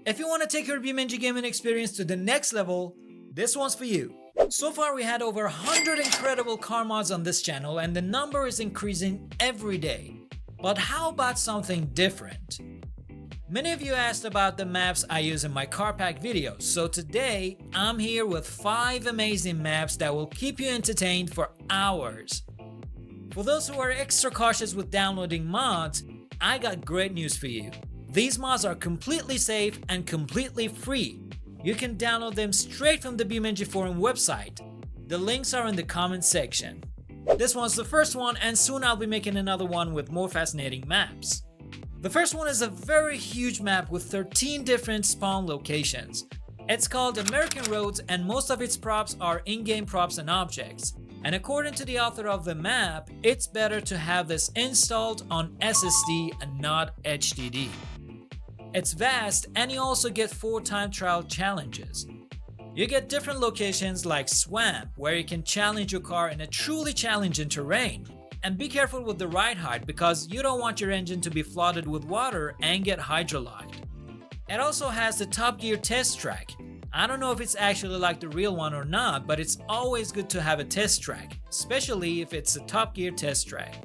If you want to take your BeamNG gaming experience to the next level, this one's for you. So far we had over 100 incredible car mods on this channel and the number is increasing every day. But how about something different? Many of you asked about the maps I use in my car pack videos, so today I'm here with 5 amazing maps that will keep you entertained for hours. For those who are extra cautious with downloading mods, I got great news for you. These mods are completely safe and completely free. You can download them straight from the BeamNG forum website. The links are in the comment section. This one's the first one and soon I'll be making another one with more fascinating maps. The first one is a very huge map with 13 different spawn locations. It's called American Roads and most of its props are in-game props and objects. And according to the author of the map, it's better to have this installed on SSD and not HDD. It's vast and you also get 4 time trial challenges. You get different locations like Swamp, where you can challenge your car in a truly challenging terrain. And be careful with the ride height because you don't want your engine to be flooded with water and get hydrolocked. It also has the Top Gear test track. I don't know if it's actually like the real one or not, but it's always good to have a test track, especially if it's a Top Gear test track.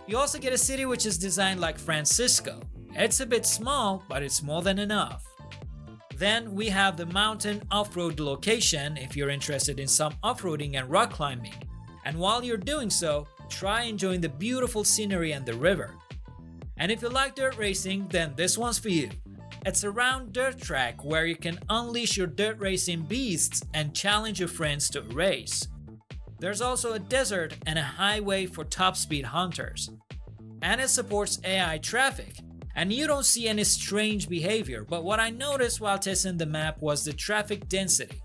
You also get a city which is designed like Francisco. It's a bit small, but it's more than enough. Then we have the mountain off-road location if you're interested in some off-roading and rock climbing. And while you're doing so, try enjoying the beautiful scenery and the river. And if you like dirt racing, then this one's for you. It's a round dirt track where you can unleash your dirt racing beasts and challenge your friends to a race. There's also a desert and a highway for top speed hunters. And it supports AI traffic. And you don't see any strange behavior, but what I noticed while testing the map was the traffic density.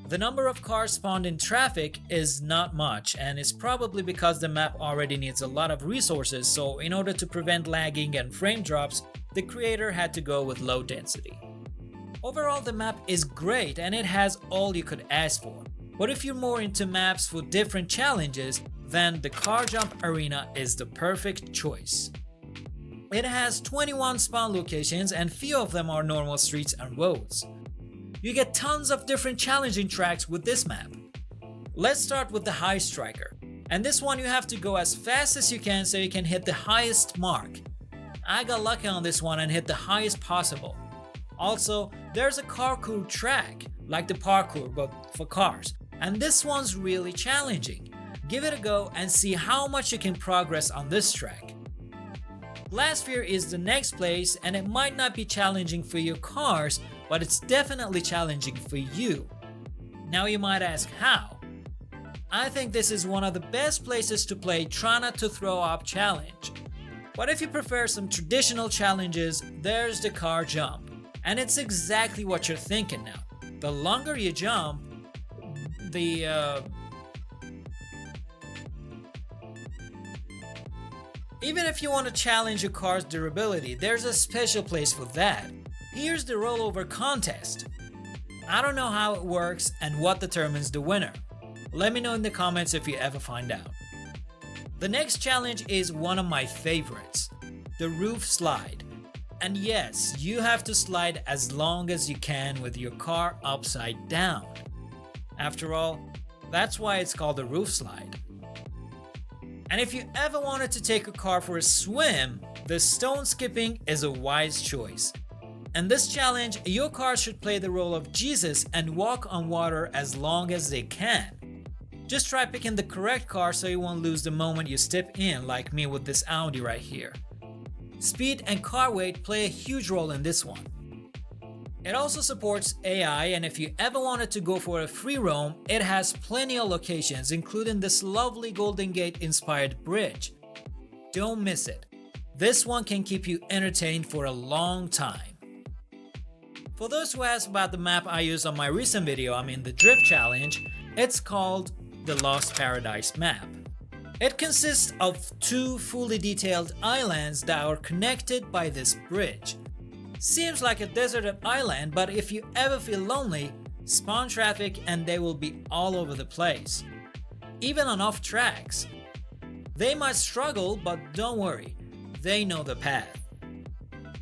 The number of cars spawned in traffic is not much, and it's probably because the map already needs a lot of resources, so in order to prevent lagging and frame drops, the creator had to go with low density. Overall, the map is great and it has all you could ask for. But if you're more into maps for different challenges, then the Car Jump Arena is the perfect choice. It has 21 spawn locations and few of them are normal streets and roads. You get tons of different challenging tracks with this map. Let's start with the High Striker. And this one you have to go as fast as you can so you can hit the highest mark. I got lucky on this one and hit the highest possible. Also, there's a parkour track, like the parkour but for cars. And this one's really challenging. Give it a go and see how much you can progress on this track. Glass Sphere is the next place and it might not be challenging for your cars, but it's definitely challenging for you. Now you might ask how? I think this is one of the best places to play Try Not to Throw Up challenge. But if you prefer some traditional challenges, there's the car jump. And it's exactly what you're thinking now. The longer you jump, Even if you want to challenge your car's durability, there's a special place for that. Here's the rollover contest. I don't know how it works and what determines the winner. Let me know in the comments if you ever find out. The next challenge is one of my favorites, the roof slide. And yes, you have to slide as long as you can with your car upside down. After all, that's why it's called a roof slide. And if you ever wanted to take a car for a swim, the stone skipping is a wise choice. In this challenge, your car should play the role of Jesus and walk on water as long as they can. Just try picking the correct car so you won't lose the moment you step in, like me with this Audi right here. Speed and car weight play a huge role in this one. It also supports AI, and if you ever wanted to go for a free roam, it has plenty of locations including this lovely Golden Gate inspired bridge. Don't miss it. This one can keep you entertained for a long time. For those who asked about the map I used on my recent video, the drift challenge, it's called the Lost Paradise map. It consists of 2 fully detailed islands that are connected by this bridge. Seems like a deserted island, but if you ever feel lonely, spawn traffic and they will be all over the place. Even on off tracks. They might struggle, but don't worry, they know the path.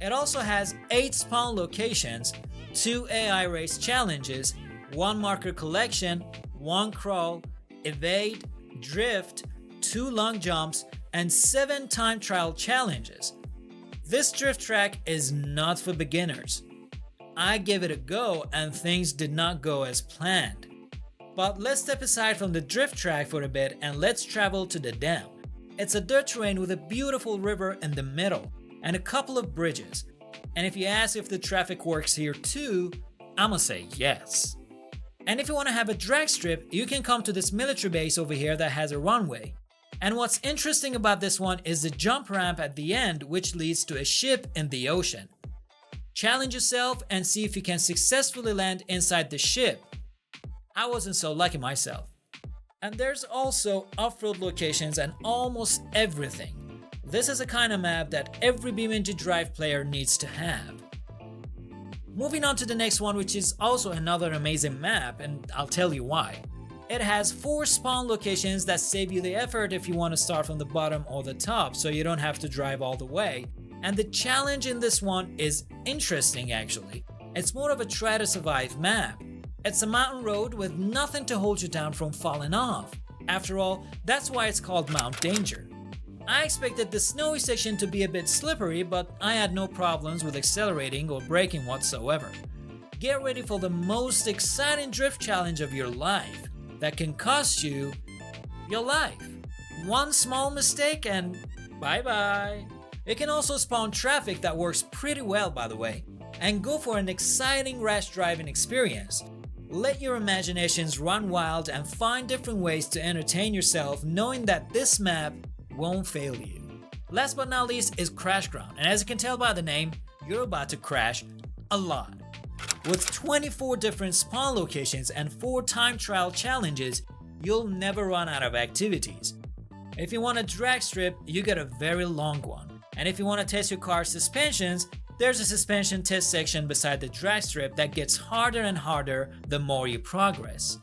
It also has 8 spawn locations, 2 AI race challenges, 1 marker collection, 1 crawl, evade, drift, 2 long jumps, and 7 time trial challenges. This drift track is not for beginners. I gave it a go and things did not go as planned. But let's step aside from the drift track for a bit and let's travel to the down. It's a dirt terrain with a beautiful river in the middle and a couple of bridges. And if you ask if the traffic works here too, I'ma say yes. And if you want to have a drag strip, you can come to this military base over here that has a runway. And what's interesting about this one is the jump ramp at the end, which leads to a ship in the ocean. Challenge yourself and see if you can successfully land inside the ship. I wasn't so lucky myself. And there's also off-road locations and almost everything. This is a kind of map that every BeamNG Drive player needs to have. Moving on to the next one, which is also another amazing map, and I'll tell you why. It has 4 spawn locations that save you the effort if you want to start from the bottom or the top, so you don't have to drive all the way. And the challenge in this one is interesting actually. It's more of a try to survive map. It's a mountain road with nothing to hold you down from falling off. After all, that's why it's called Mount Danger. I expected the snowy section to be a bit slippery, but I had no problems with accelerating or braking whatsoever. Get ready for the most exciting drift challenge of your life that can cost you your life. One small mistake and bye-bye. It can also spawn traffic that works pretty well, by the way, and go for an exciting rash driving experience. Let your imaginations run wild and find different ways to entertain yourself, knowing that this map won't fail you. Last but not least is Crash Ground, and as you can tell by the name, you're about to crash a lot. With 24 different spawn locations and 4 time trial challenges, you'll never run out of activities. If you want a drag strip, you get a very long one. And if you want to test your car's suspensions, there's a suspension test section beside the drag strip that gets harder and harder the more you progress.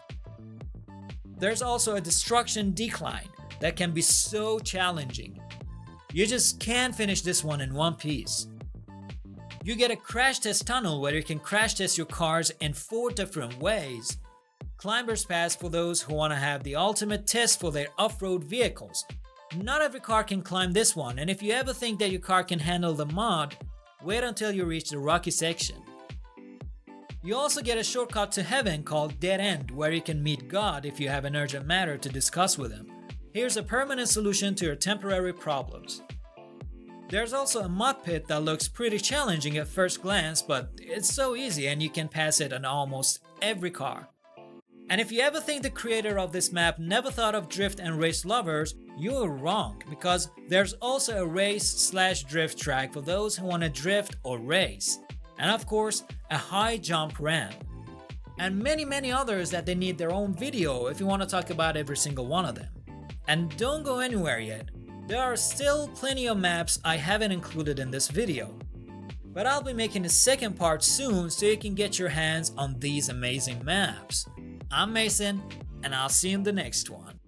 There's also a destruction decline that can be so challenging. You just can't finish this one in one piece. You get a crash test tunnel where you can crash test your cars in 4 different ways. Climber's Pass for those who want to have the ultimate test for their off-road vehicles. Not every car can climb this one, and if you ever think that your car can handle the mod, wait until you reach the rocky section. You also get a shortcut to heaven called Dead End, where you can meet God if you have an urgent matter to discuss with him. Here's a permanent solution to your temporary problems. There's also a mud pit that looks pretty challenging at first glance, but it's so easy and you can pass it on almost every car. And if you ever think the creator of this map never thought of drift and race lovers, you're wrong, because there's also a race/drift track for those who want to drift or race. And of course, a high jump ramp. And many others that they need their own video if you want to talk about every single one of them. And don't go anywhere yet. There are still plenty of maps I haven't included in this video. But I'll be making a second part soon so you can get your hands on these amazing maps. I'm Mason, and I'll see you in the next one.